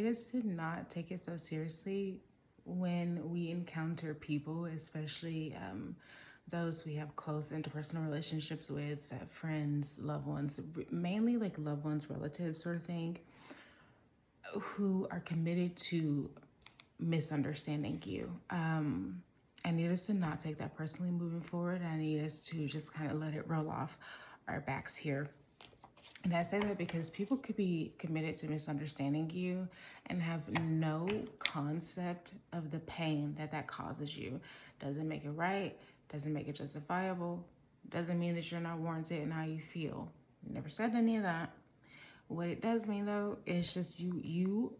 us to not take it so seriously when we encounter people, especially those we have close interpersonal relationships with, friends, loved ones, mainly like loved ones, relatives, sort of thing, who are committed to misunderstanding you. I need us to not take that personally moving forward. I need us to just kind of let it roll off our backs here. And I say that because people could be committed to misunderstanding you and have no concept of the pain that that causes you. Doesn't make it right, doesn't make it justifiable, doesn't mean that you're not warranted in how you feel. Never said any of that. What it does mean though is just you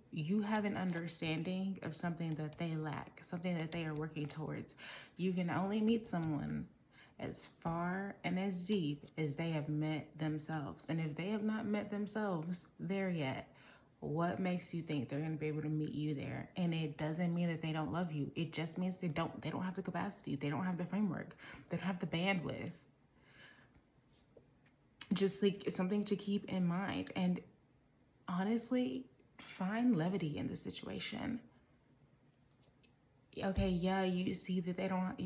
have an understanding of something that they lack, something that they are working towards. You can only meet someone as far and as deep as they have met themselves. And if they have not met themselves there yet, what makes you think they're going to be able to meet you there? And it doesn't mean that they don't love you. It just means they don't have the capacity. They don't have the framework. They don't have the bandwidth. Just like something to keep in mind. And honestly, find levity in the situation. Okay, yeah, you see that they don't,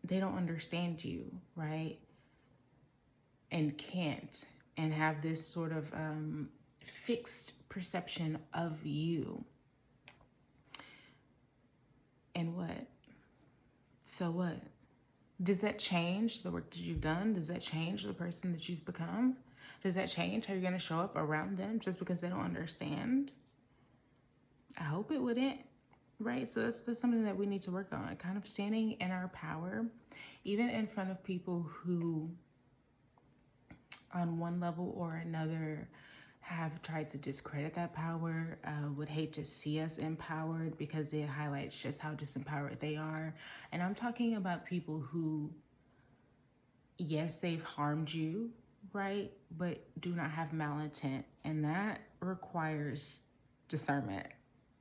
they don't understand you, right? And can't, and have this sort of fixed perception of you. And what? So what? Does that change the work that you've done? Does that change the person that you've become? Does that change how you're going to show up around them just because they don't understand? I hope it wouldn't, right? So that's something that we need to work on, kind of standing in our power, even in front of people who, on one level or another, have tried to discredit that power, would hate to see us empowered because it highlights just how disempowered they are. And I'm talking about people who, yes, they've harmed you, right? But do not have malintent. And that requires discernment.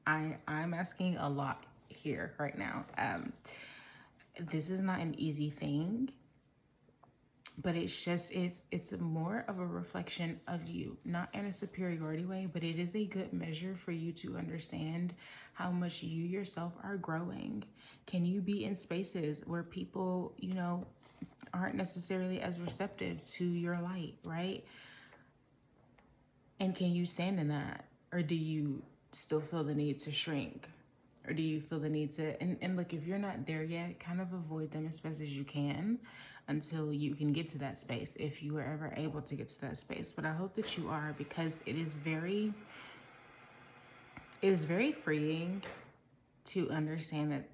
I'm asking a lot here right now. This is not an easy thing, but it's more of a reflection of you, not in a superiority way, but it is a good measure for you to understand how much you yourself are growing. Can you be in spaces where people, aren't necessarily as receptive to your light, right? And can you stand in that? Or do you still feel the need to shrink? Or do you feel the need to, and look, if you're not there yet, kind of avoid them as best as you can until you can get to that space, if you were ever able to get to that space. But I hope that you are, because it is very freeing to understand that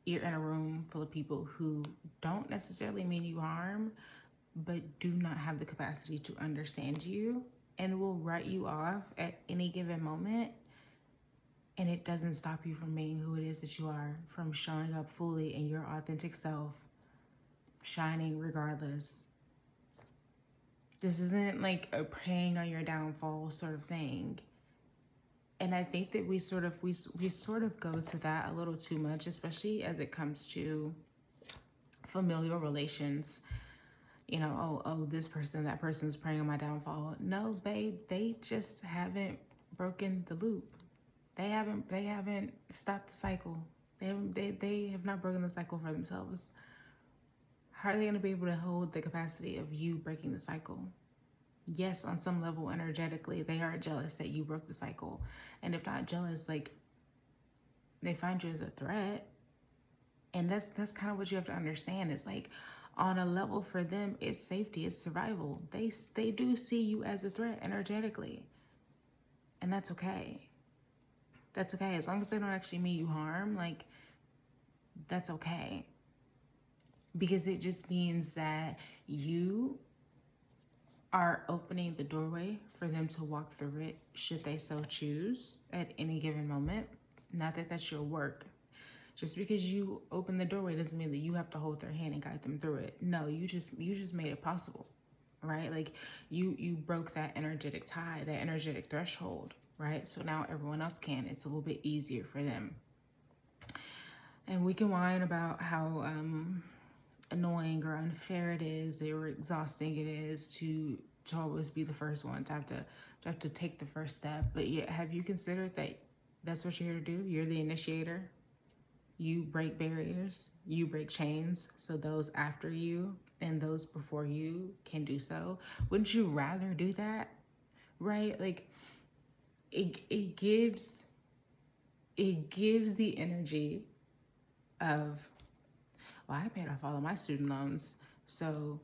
you're in a room full of people who don't necessarily mean you harm, but do not have the capacity to understand you and will write you off at any given moment. And it doesn't stop you from being who it is that you are, from showing up fully in your authentic self, shining regardless. This isn't like a preying on your downfall sort of thing. And I think that we sort of go to that a little too much, especially as it comes to familial relations. This person, that person's preying on my downfall. No, babe, they just haven't broken the loop. They haven't stopped the cycle. They have not broken the cycle for themselves. How are they going to be able to hold the capacity of you breaking the cycle? Yes, on some level, energetically, they are jealous that you broke the cycle. And if not jealous, like, they find you as a threat. And that's kind of what you have to understand. It's like, on a level for them, it's safety, it's survival. They do see you as a threat energetically. And that's okay. That's okay. As long as they don't actually mean you harm, like, that's okay. Because it just means that you are opening the doorway for them to walk through it, should they so choose at any given moment. Not that that's your work. Just because you open the doorway doesn't mean that you have to hold their hand and guide them through it. No, you just made it possible, right? Like, you broke that energetic tie, that energetic threshold, right? So now everyone else can. It's a little bit easier for them. And we can whine about how annoying or unfair it is or exhausting it is to to always be the first one to take the first step. But yeah, have you considered that that's what you're here to do? You're the initiator. You break barriers, you break chains, so those after you and those before you can do so. Wouldn't you rather do that? Right? Like it gives the energy of, well, I paid off all of my student loans. So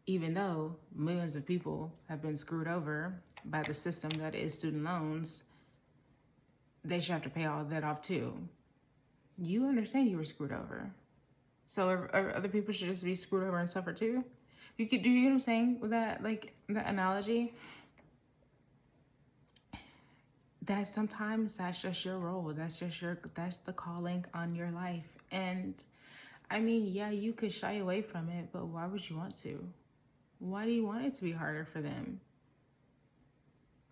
even though millions of people have been screwed over by the system that is student loans, they should have to pay all of that off too. You understand you were screwed over. So other people should just be screwed over and suffer too? You could, do you know what I'm saying with that, like that analogy? That sometimes that's just your role. That's the calling on your life. And I mean, yeah, you could shy away from it, but why would you want to? Why do you want it to be harder for them?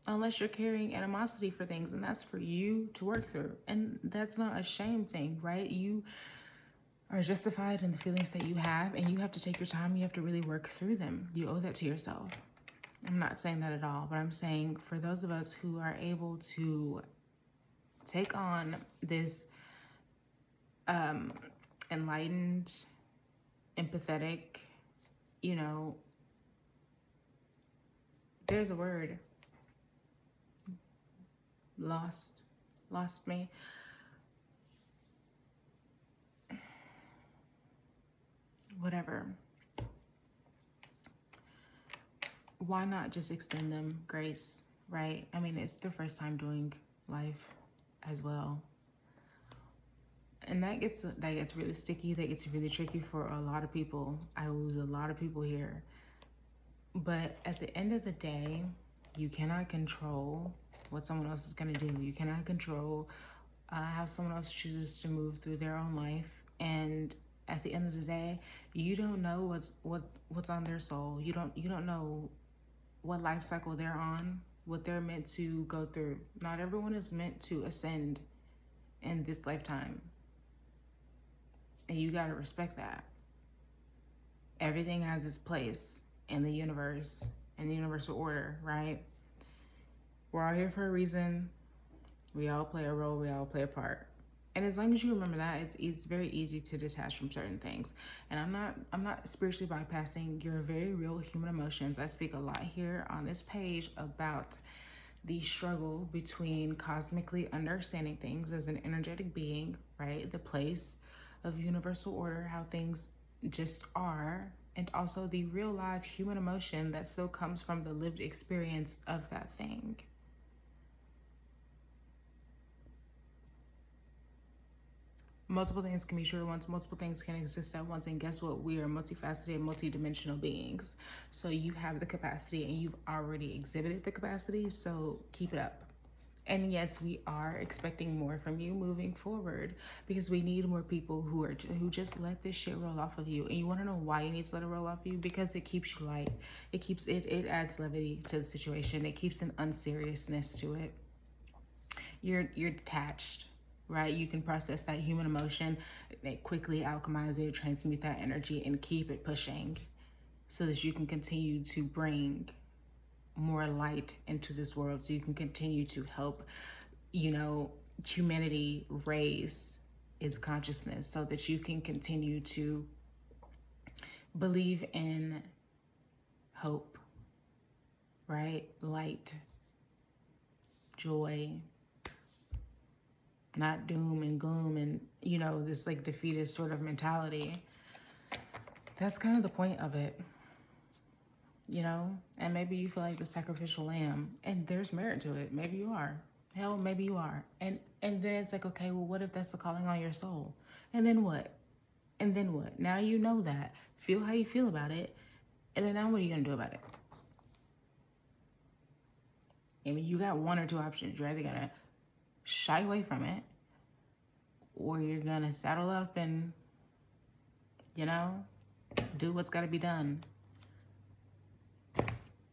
Unless you're carrying animosity for things, and that's for you to work through. And that's not a shame thing, right? You are justified in the feelings that you have, and you have to take your time. You have to really work through them. You owe that to yourself. I'm not saying that at all, but I'm saying for those of us who are able to take on this enlightened, empathetic, you know, there's a word, lost me. Whatever. Why not just extend them grace, right? I mean, it's their first time doing life as well. And that gets really sticky. That gets really tricky for a lot of people. I lose a lot of people here. But at the end of the day, you cannot control what someone else is going to do. You cannot control how someone else chooses to move through their own life. And at the end of the day, you don't know what's on their soul. You don't know what life cycle they're on, what they're meant to go through. Not everyone is meant to ascend in this lifetime. And you got to respect that. Everything has its place in the universe, in the universal order, right? We're all here for a reason. We all play a role, we all play a part. And as long as you remember that, it's very easy to detach from certain things. And I'm not spiritually bypassing your very real human emotions. I speak a lot here on this page about the struggle between cosmically understanding things as an energetic being, right? The place of universal order, how things just are, and also the real live human emotion that still comes from the lived experience of that thing. Multiple things can be true at once. Multiple things can exist at once. And guess what? We are multifaceted, multidimensional beings. So you have the capacity and you've already exhibited the capacity. So keep it up. And yes, we are expecting more from you moving forward because we need more people who just let this shit roll off of you. And you want to know why you need to let it roll off of you? Because it keeps you light. It adds levity to the situation. It keeps an unseriousness to it. You're detached, right? You can process that human emotion, quickly alchemize it, transmute that energy, and keep it pushing so that you can continue to bring more light into this world, so you can continue to help, humanity raise its consciousness, so that you can continue to believe in hope, right? Light, joy, not doom and gloom and, this like defeatist sort of mentality. That's kind of the point of it, and maybe you feel like the sacrificial lamb and there's merit to it. Maybe you are. Hell, maybe you are. And then it's like, okay, well, what if that's the calling on your soul? And then what? And then what? Now you know that. Feel how you feel about it. And then now what are you going to do about it? I mean, you got one or two options. You're either going to shy away from it, or you're gonna saddle up and do what's got to be done.